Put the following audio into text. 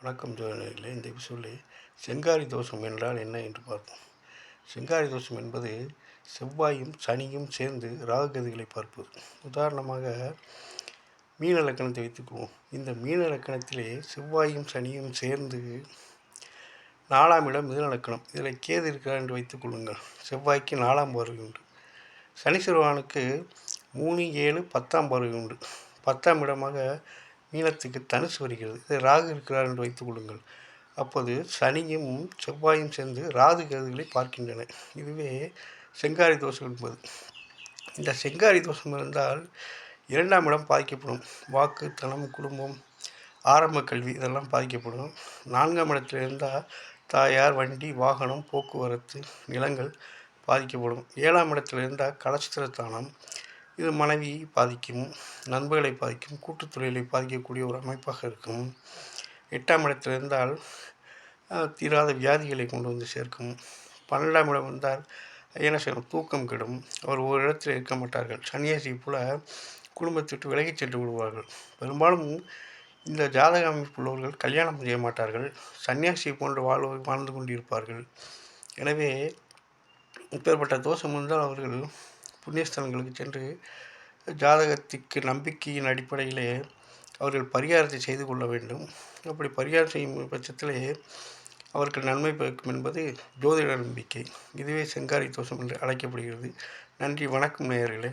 வணக்கம் ஜோதிடர்களே. இந்த எபிசோடில் செங்காரி தோஷம் என்றால் என்ன என்று பார்ப்போம். செங்காரி தோஷம் என்பது செவ்வாயும் சனியும் சேர்ந்து ராகுகதிகளை பார்ப்பது. உதாரணமாக மீன லக்கணத்தை வைத்துக்குவோம். இந்த மீன லக்கணத்திலே செவ்வாயும் சனியும் சேர்ந்து 4ஆம் இடம் மிதுன லக்கணம். இதில் கேது இருக்கிறார் என்று வைத்துக் கொள்ளுங்கள். செவ்வாய்க்கு 4ஆம் பார்வை உண்டு. சனீஸ்வரவானுக்கு 3, 7, 10ஆம் பார்வை உண்டு. 10ஆம் இடமாக மீனத்துக்கு தனுசு வருகிறது. இது ராகு இருக்கிறார் என்று வைத்துக் கொள்ளுங்கள். அப்போது சனியும் செவ்வாயும் சேர்ந்து ராகு கேதுகளை பார்க்கின்றன. இதுவே செங்காரி தோஷம் என்பது. இந்த செங்காரி தோஷம் இருந்தால் 2ஆம் இடம் பாதிக்கப்படும். வாக்கு, தனம், குடும்பம், ஆரம்ப கல்வி இதெல்லாம் பாதிக்கப்படும். 4ஆம் இடத்தில் இருந்தால் தாயார், வண்டி, வாகனம், போக்குவரத்து, நிலங்கள் பாதிக்கப்படும். 7ஆம் இடத்தில் இருந்தால் கலஸ்திரஸ்தானம். இது மனைவி பாதிக்கும், நண்பர்களை பாதிக்கும், கூட்டுத் தொழிலை பாதிக்கக்கூடிய ஒரு அமைப்பாக இருக்கும். 8ஆம் இடத்தில் இருந்தால் தீராத வியாதிகளை கொண்டு வந்து சேர்க்கும். 12ஆம் இடம் இருந்தால் என்ன செய்யணும்? தூக்கம் கெடும். அவர் ஒரு இடத்தில் இருக்க மாட்டார்கள். சன்னியாசி போல குடும்பத்தை விட்டு விலகிச் சென்று விடுவார்கள். பெரும்பாலும் இந்த ஜாதக அமைப்புள்ளவர்கள் கல்யாணம் செய்ய மாட்டார்கள். சன்னியாசி போன்று வாழ்ந்து கொண்டிருப்பார்கள். எனவே இப்பேற்பட்ட தோஷம் இருந்தால் அவர்கள் புண்ணியஸ்தலங்களுக்கு சென்று ஜாதகத்திற்கு நம்பிக்கையின் அடிப்படையிலே அவர்கள் பரிகாரத்தை செய்து கொள்ள வேண்டும். அப்படி பரிகாரம் செய்யும் பட்சத்திலே அவர்கள் நன்மை பயக்கும் என்பது ஜோதிட நம்பிக்கை. இதுவே செங்காரி தோஷம் என்று அழைக்கப்படுகிறது. நன்றி, வணக்கம் நேயர்களே.